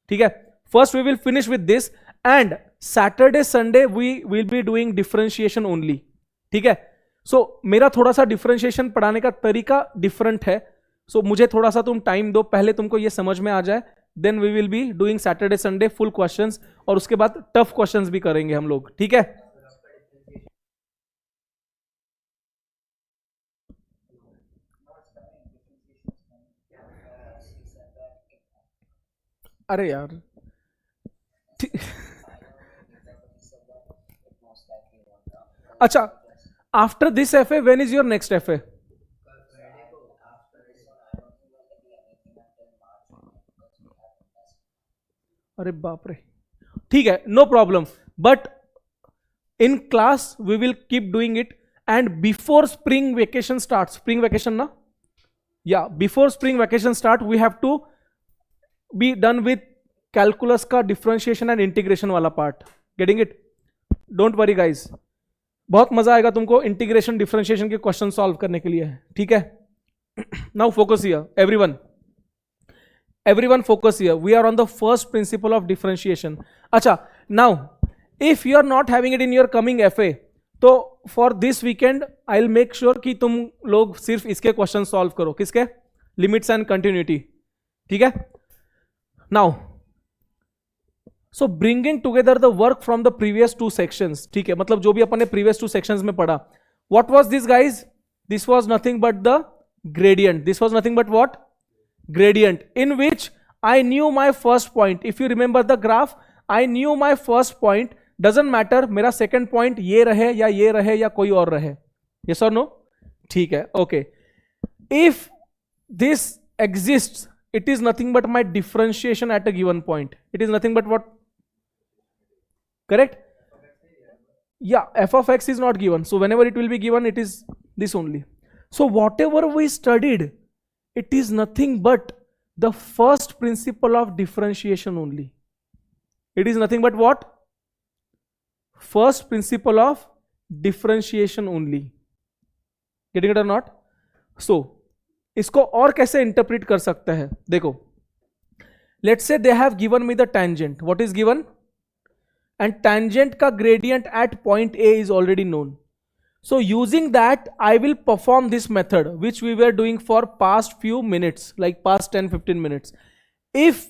ठीक है? First we will finish with this and Saturday Sunday we will be doing differentiation only. ठीक है? So मेरा थोड़ा सा differentiation पढ़ाने का तरीका different है. So मुझे थोड़ा सा तुम टाइम दो, पहले तुमको ये समझ में आ जाए. Then we will be doing Saturday Sunday full questions और उसके बाद tough questions भी करेंगे हम लोग. ठीक है? अरे यार अच्छा, after this F A when is your next F A? अरे बाप रे. ठीक है, no problem. But in class we will keep doing it and before spring vacation start, spring vacation ना, या before spring vacation start we have to be done with calculus का differentiation and integration वाला part. Getting it? Don't worry guys, बहुत मजा आएगा तुमको integration differentiation के question solve करने के लिए. ठीक है? Now focus here everyone focus here. We are on the first principle of differentiation. अच्छा, now if you are not having it in your coming FA, तो for this weekend I'll make sure कि तुम लोग सिर्फ इसके question solve करो. किसके? Limits and continuity. ठीक है? Now so bringing together the work from the previous two sections. ठीक है, मतलब जो भी अपन ने previous two sections में पढ़ा. What was this guys? This was nothing but the gradient. This was nothing but what? Gradient, in which I knew my first point. If you remember the graph, I knew my first point. Doesn't matter मेरा second point ये रहे या कोई और रहे. Yes or no? ठीक है, okay. If this exists, it is nothing but my differentiation at a given point. It is nothing but what? Correct? Yeah, f of x is not given. So whenever it will be given, it is this only. So whatever we studied, it is nothing but the first principle of differentiation only. It is nothing but what? first principle of differentiation only. Getting it or not? So इसको और कैसे interpret कर सकते हैं? देखो, let's say they have given me the tangent. What is given? And tangent का gradient at point A is already known. So using that, I will perform this method which we were doing for past few minutes, like past 10-15 minutes. If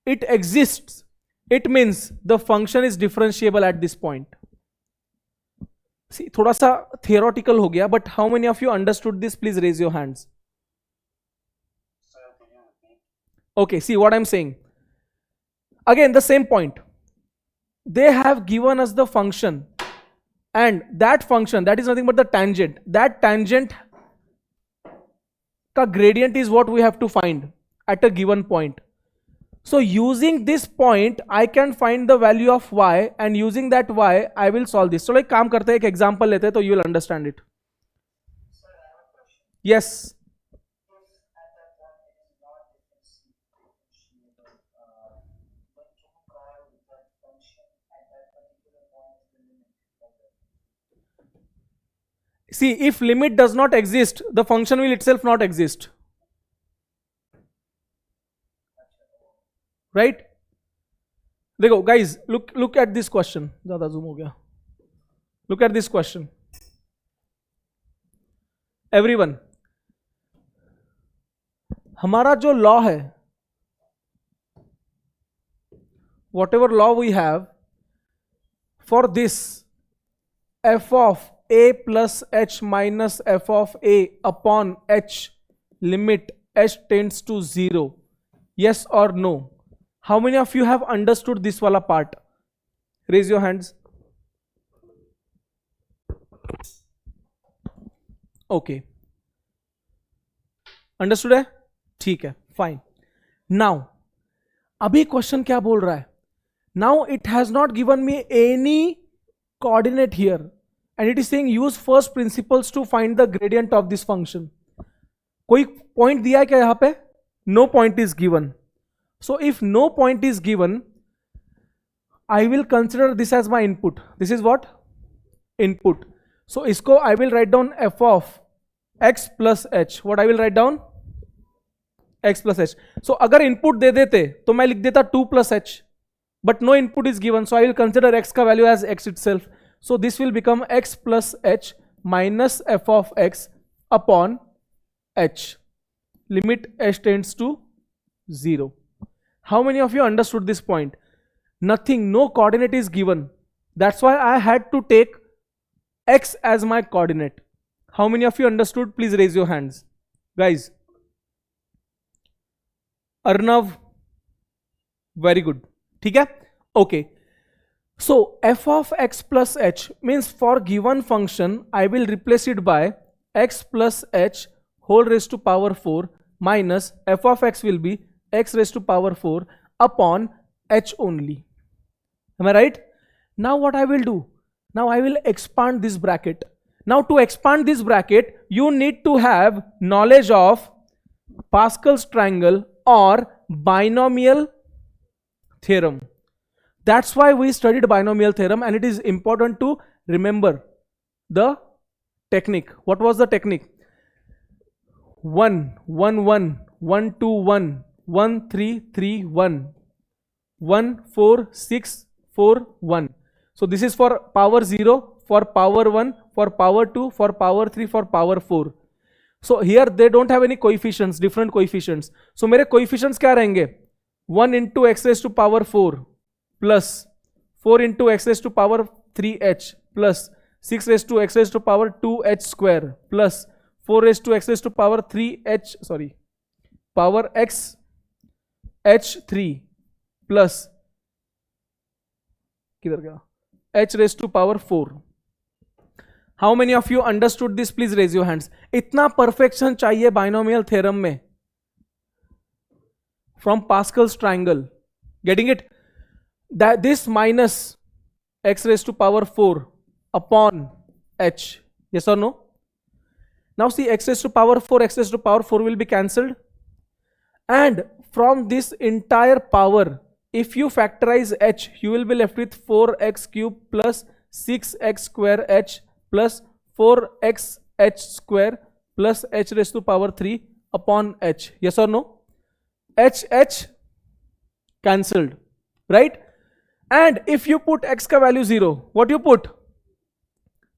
it exists, it means the function is differentiable at this point. See, थोड़ा सा theoretical हो गया, but how many of you understood this? Please raise your hands. Okay, see what I'm saying. Again, the same point. They have given us the function, and that function, that is nothing but the tangent. That tangent ka gradient is what we have to find at a given point. So using this point, I can find the value of y, and using that y, I will solve this. So like काम करते हैं, एक example लेते हैं, तो you will understand it. Sir, I have a question. Yes. If at that point it is not differentiable, when can you call that function at that particular point is the limit of that? See, if limit does not exist, the function will itself not exist. Right? देखो guys, look at this question. ज़्यादा zoom हो गया. Look at this question. Everyone, हमारा जो law है, whatever law we have, for this f of a plus h minus f of a upon h limit h tends to 0, yes or no? How many of you have understood this wala part? Raise your hands. Okay. Understood है? ठीक है, fine. Now, अभी question क्या बोल रहा है? Now it has not given me any coordinate here, and it is saying use first principles to find the gradient of this function. कोई point दिया है क्या यहाँ पे? No point is given. So if no point is given, I will consider this as my input. This is what? Input. So इसको I will write down f of x plus h. What I will write down? X plus h. So अगर input दे देते तो मैं लिख देता 2 plus h. But no input is given, so I will consider x का value as x itself. So this will become x plus h minus f of x upon h. Limit h tends to 0. How many of you understood this point? Nothing, no coordinate is given. That's why I had to take x as my coordinate. How many of you understood? Please raise your hands. Guys. Arnav. Very good. ठीक है? Okay. So f of x plus h means for given function, I will replace it by x plus h whole raised to power 4 minus f of x will be x raised to power 4 upon h only. Am I right? Now what I will do? Now I will expand this bracket. Now to expand this bracket, you need to have knowledge of Pascal's triangle or binomial theorem. That's why we studied binomial theorem, and it is important to remember the technique. What was the technique? 1 1 1 1 2 1 1 3 3 1 1 4 6 4 1. So this is for power 0, for power 1, for power 2, for power 3, for power 4. So here they don't have any coefficients, different coefficients. So मेरे coefficients क्या रहेंगे? 1 into x raised to power 4 plus 4 into x raised to power 3h plus 6 raised to x raised to power 2h square plus 4 raised to x raised to power 3h, sorry, power x h3 plus किधर गया? h raised to power 4. How many of you understood this? Please raise your hands. इतना perfection चाहिए binomial theorem में from Pascal's triangle. Getting it? That this minus x raised to power 4 upon h. Yes or no? Now see, x raised to power 4, x raised to power 4 will be cancelled. And from this entire power, if you factorize h, you will be left with 4x cube plus 6x square h plus 4x h square plus h raised to power 3 upon h. Yes or no? H cancelled, right? And if you put x ka value 0, what you put?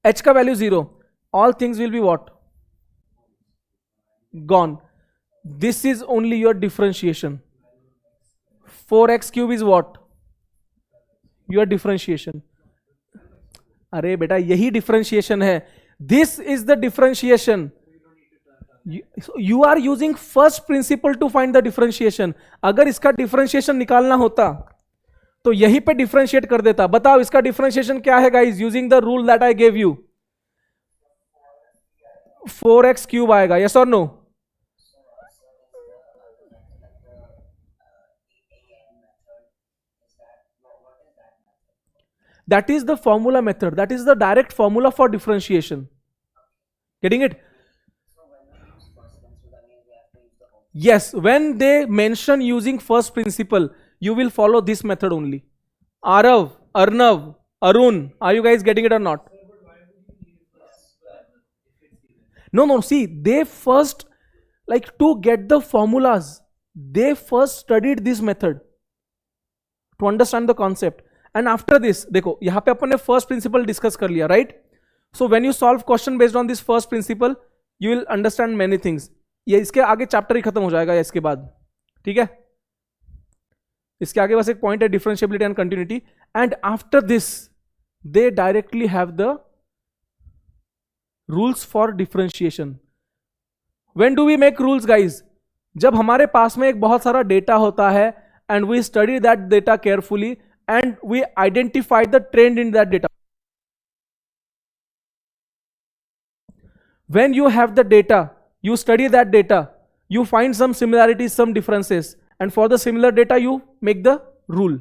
H ka value 0, all things will be what? Gone. This is only your differentiation. 4x cube is what? Your differentiation. अरे बेटा यही differentiation है. This is the differentiation. You are using first principle to find the differentiation. अगर इसका differentiation निकालना होता तो यहीं पे differentiate कर देता. बताओ इसका differentiation क्या है guys? Using the rule that I gave you. 4x cube आएगा. Yes or no? That is the formula method. That is the direct formula for differentiation. Getting it? Yes, when they mention using first principle, you will follow this method only. Arav, Arnav, Arun, are you guys getting it or not? No, see, they first, like to get the formulas, they first studied this method to understand the concept. And after this, देखो यहाँ पे अपन ने first principle discuss कर लिया, right? So when you solve question based on this first principle, you will understand many things. ये इसके आगे chapter ही खत्म हो जाएगा या इसके बाद, ठीक है? इसके आगे बस एक पॉइंट है differentiability and continuity. And after this they directly have the rules for differentiation. When do we make rules guys? जब हमारे पास में एक बहुत सारा डेटा होता है and we study that data carefully and we identify the trend in that data. When you have the data, you study that data, you find some similarities, some differences, and for the similar data you make the rule.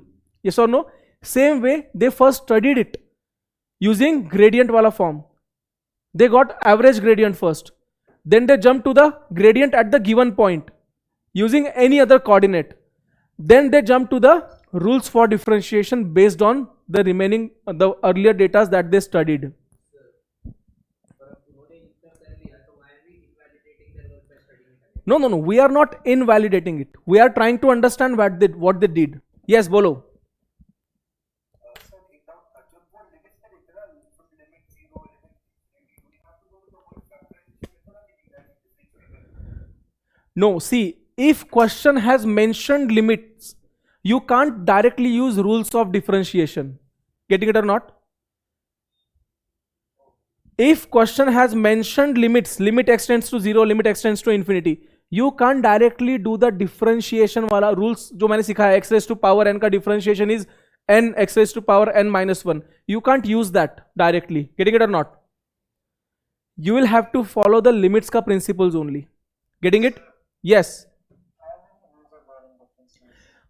Yes or no? Same way they first studied it using gradient wala form. They got average gradient first, then they jumped to the gradient at the given point using any other coordinate, then they jumped to the rules for differentiation based on the remaining the earlier data that they studied. No, we are not invalidating it. We are trying to understand what they did. Yes, bolo. No, see, if question has mentioned limits, you can't directly use rules of differentiation. Getting it or not? If question has mentioned limits, limit extends to 0, limit extends to infinity, you can't directly do the differentiation वाला rules जो मैंने सिखाया. x raised to power n का differentiation is n x raised to power n minus 1. You can't use that directly. Getting it or not? You will have to follow the limits का principles only. Getting it? Yes.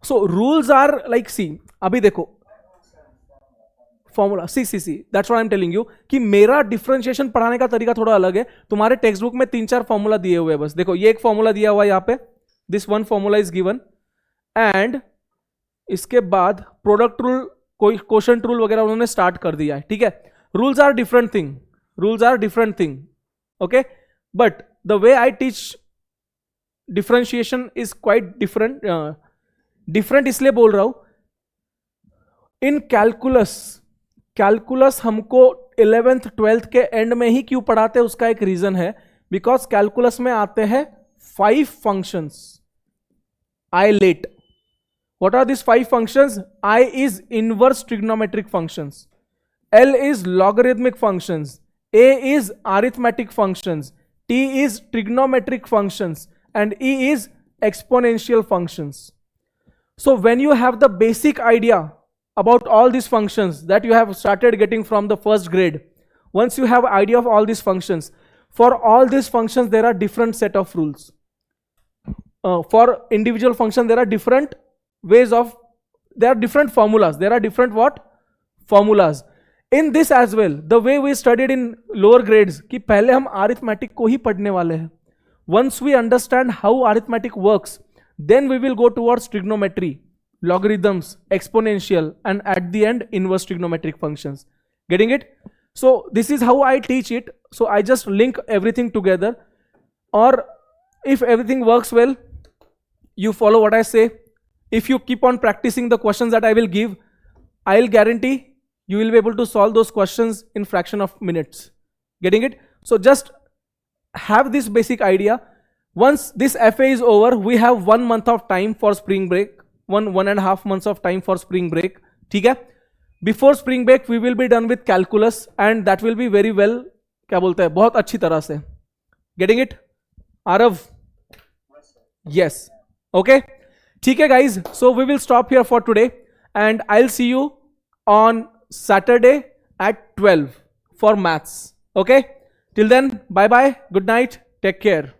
So rules are like, see, अभी देखो formula see that's what I am telling you कि मेरा differentiation पढ़ाने का तरीका थोड़ा अलग है. तुम्हारे टेक्स्ट बुक में 3-4 फॉर्मूला दिए हुए हैं. बस देखो ये एक फॉर्मूला दिया हुआ है यहाँ पे, this one formula is given, and इसके बाद प्रोडक्ट रूल, कोई क्वोशंट रूल वगैरह उन्होंने स्टार्ट कर दिया है. ठीक है, rules are different thing, okay, but the way I teach differentiation is quite different इसलिए बोल रहा हूं. इन कैलकुलस हमको 11th 12th के एंड में ही क्यों पढ़ाते हैं, उसका एक रीजन है. बिकॉज कैलकुलस में आते हैं 5 functions. ILATE, what are this 5 functions? I is inverse trigonometric functions, L is logarithmic functions, A is arithmetic functions, T is trigonometric functions, and E is exponential functions. So when you have the basic idea about all these functions that you have started getting from the first grade, once you have idea of all these functions, for all these functions there are different set of rules. For individual function there are different ways of, there are different formulas, there are different what? Formulas. In this as well, the way we studied in lower grades कि पहले हम arithmetic को ही पढ़ने वाले हैं. Once we understand how arithmetic works, then we will go towards trigonometry, logarithms, exponential, and at the end inverse trigonometric functions. Getting it? So this is how I teach it. So I just link everything together. Or if everything works well, you follow what I say. If you keep on practicing the questions that I will give, I'll guarantee you will be able to solve those questions in fraction of minutes. Getting it? So just have this basic idea. Once this FA is over, we have 1 month of time for spring break. 1.5 months of time for spring break. ठीक है? Before spring break, we will be done with calculus and that will be very well, क्या बोलते हैं, बहुत अच्छी तरह से. Getting it? Arav? Yes. Okay? ठीक है guys, so we will stop here for today and I'll see you on Saturday at 12 for maths. Okay? Till then, bye bye, good night, take care.